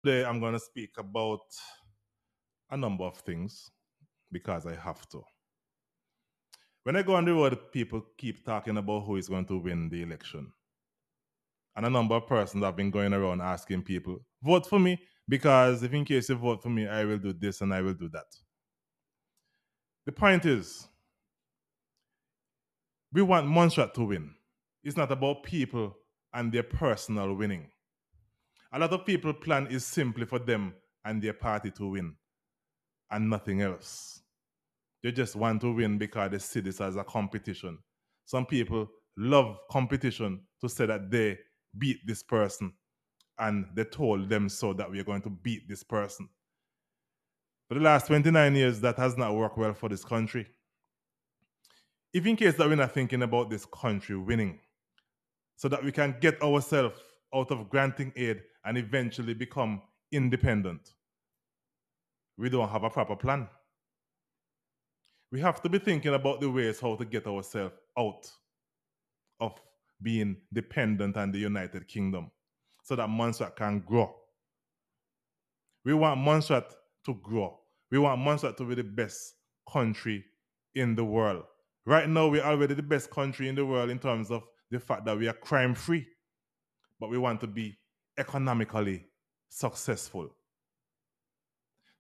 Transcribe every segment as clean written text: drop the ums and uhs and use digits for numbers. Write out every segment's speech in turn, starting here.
Today I'm going to speak about a number of things because I have to. When I go on the road, people keep talking about who is going to win the election. And a number of persons have been going around asking people, vote for me because if in case you vote for me, I will do this and I will do that. The point is, we want Montserrat to win. It's not about people and their personal winning. A lot of people plan is simply for them and their party to win and nothing else. They just want to win because they see this as a competition. Some people love competition to say that they beat this person and they told them so that we are going to beat this person. For the last 29 years, that has not worked well for this country. If in case that we're not thinking about this country winning, so that we can get ourselves out of granting aid and eventually become independent, we don't have a proper plan. We have to be thinking about the ways how to get ourselves out of being dependent on the United Kingdom so that Montserrat can grow. We want Montserrat to grow. We want Montserrat to be the best country in the world. Right now, we're already the best country in the world in terms of the fact that we are crime free, but we want to be economically successful.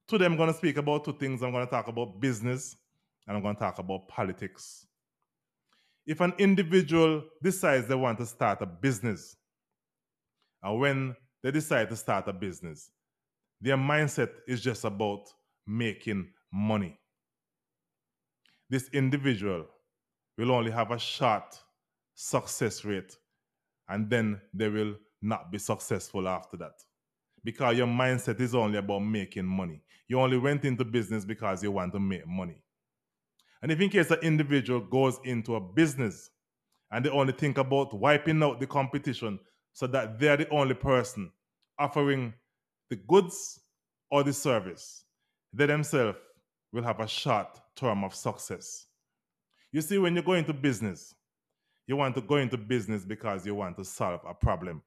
Today, I'm going to speak about two things. I'm going to talk about business and I'm going to talk about politics. If an individual decides they want to start a business, and when they decide to start a business, their mindset is just about making money. This individual will only have a short success rate, and then they will not be successful after that. Because your mindset is only about making money. You only went into business because you want to make money. And if in case an individual goes into a business and they only think about wiping out the competition so that they're the only person offering the goods or the service, they themselves will have a short term of success. You see, when you go into business, you want to go into business because you want to solve a problem.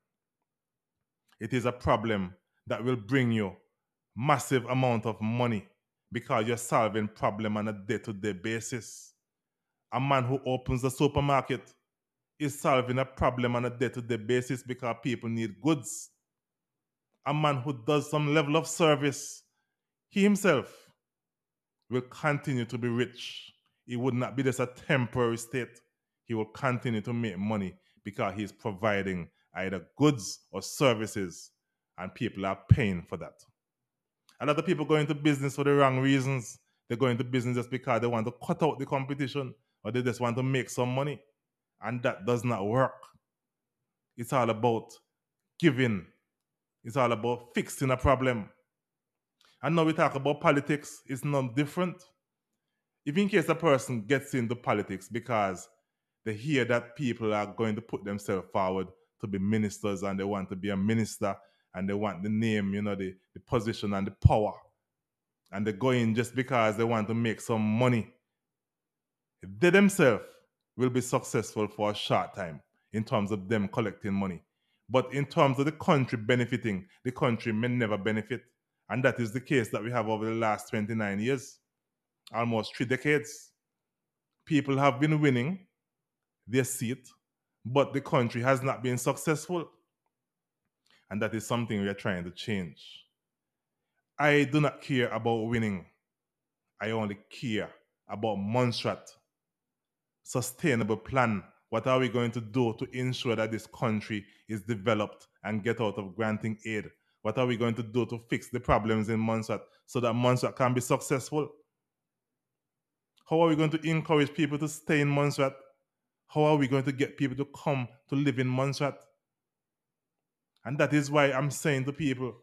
It is a problem that will bring you massive amount of money because you're solving problem on a day-to-day basis. A man who opens a supermarket is solving a problem on a day-to-day basis because people need goods. A man who does some level of service, he himself will continue to be rich. It would not be just a temporary state. He will continue to make money because he's providing either goods or services and people are paying for that. A lot of people go into business for the wrong reasons. They go into business just because they want to cut out the competition or they just want to make some money. And that does not work. It's all about giving. It's all about fixing a problem. And now we talk about politics, it's not different. If in case a person gets into politics because they hear that people are going to put themselves forward to be ministers and they want to be a minister and they want the name, the position and the power, and they go in just because they want to make some money, they themselves will be successful for a short time in terms of them collecting money. But in terms of the country benefiting, the country may never benefit. And that is the case that we have over the last 29 years, almost 3 decades. People have been winning their seat, but the country has not been successful. And that is something we are trying to change. I do not care about winning. I only care about Montserrat sustainable plan. What are we going to do to ensure that this country is developed and get out of granting aid? What are we going to do to fix the problems in Montserrat so that Montserrat can be successful? How are we going to encourage people to stay in Montserrat? How are we going to get people to come to live in Montserrat? And that is why I'm saying to people,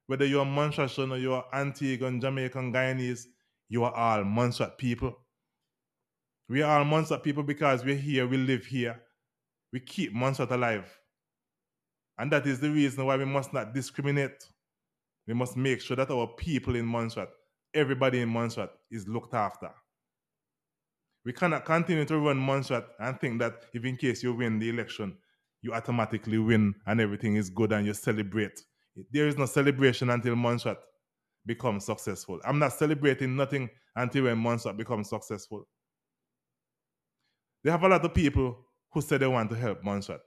whether you're Montserratian or you're Antiguan, Jamaican, Guyanese, you are all Montserrat people. We are all Montserrat people because we're here, we live here. We keep Montserrat alive. And that is the reason why we must not discriminate. We must make sure that our people in Montserrat, everybody in Montserrat, is looked after. We cannot continue to run Montserrat and think that if in case you win the election, you automatically win and everything is good and you celebrate There is no celebration until Montserrat becomes successful. I'm not celebrating nothing until when Montserrat becomes successful. They have a lot of people who say they want to help Montserrat,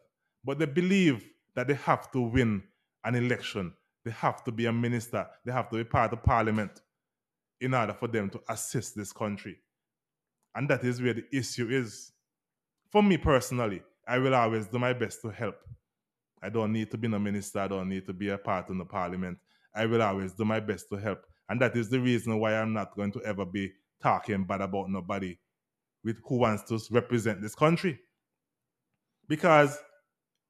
but they believe that they have to win an election. They have to be a minister. They have to be part of parliament in order for them to assist this country. And that is where the issue is. For me personally, I will always do my best to help. I don't need to be a minister. I don't need to be a part of the parliament. I will always do my best to help. And that is the reason why I'm not going to ever be talking bad about nobody with who wants to represent this country. Because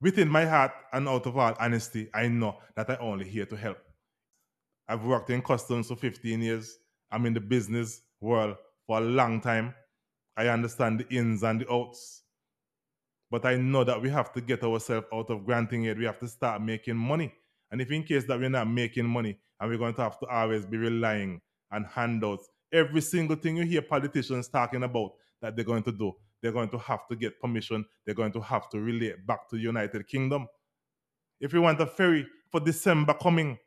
within my heart and out of all honesty, I know that I'm only here to help. I've worked in customs for 15 years. I'm in the business world for a long time. I understand the ins and the outs. But I know that we have to get ourselves out of granting aid. We have to start making money. And if in case that we're not making money and we're going to have to always be relying on handouts, every single thing you hear politicians talking about that they're going to do, they're going to have to get permission. They're going to have to relate back to the United Kingdom. If we want a ferry for December coming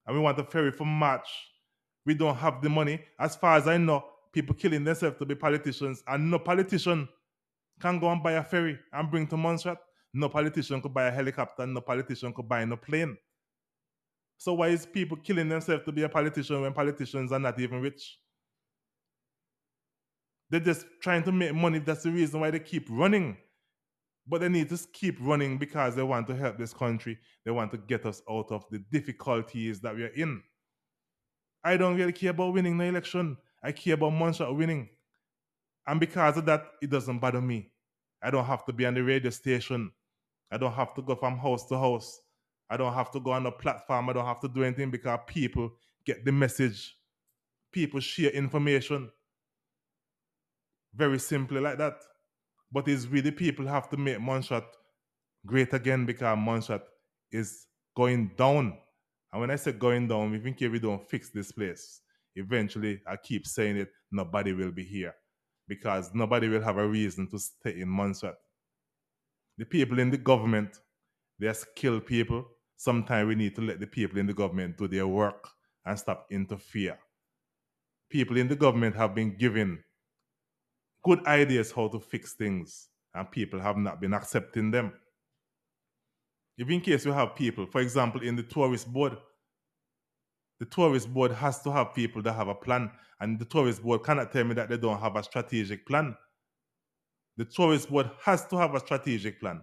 and we want a ferry for March, we don't have the money. As far as I know, people killing themselves to be politicians, and no politician can go and buy a ferry and bring to Montserrat. No politician could buy a helicopter. No politician could buy no plane. So why is people killing themselves to be a politician when politicians are not even rich? They're just trying to make money. That's the reason why they keep running. But they need to keep running because they want to help this country. They want to get us out of the difficulties that we are in. I don't really care about winning the election. I care about Montserrat winning. And because of that, it doesn't bother me. I don't have to be on the radio station. I don't have to go from house to house. I don't have to go on a platform. I don't have to do anything because people get the message. People share information. Very simply like that. But it's really people have to make Montserrat great again because Montserrat is going down. And when I say going down, even if we don't fix this place, eventually, I keep saying it, nobody will be here because nobody will have a reason to stay in Montserrat. The people in the government, they're skilled people. Sometimes we need to let the people in the government do their work and stop interfere. People in the government have been given good ideas how to fix things, and people have not been accepting them. If in case you have people, for example, in the tourist board has to have people that have a plan, and the tourist board cannot tell me that they don't have a strategic plan. The tourist board has to have a strategic plan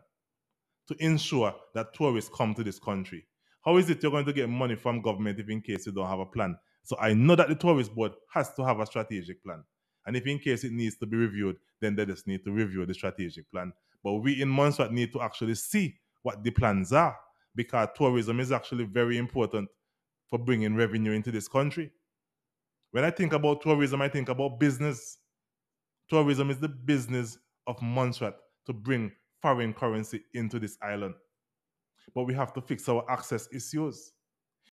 to ensure that tourists come to this country. How is it you're going to get money from government if in case you don't have a plan? So I know that the tourist board has to have a strategic plan. And if in case it needs to be reviewed, then they just need to review the strategic plan. But we in Montserrat need to actually see what the plans are, because tourism is actually very important for bringing revenue into this country. When I think about tourism, I think about business. Tourism is the business of Montserrat to bring foreign currency into this island. But we have to fix our access issues.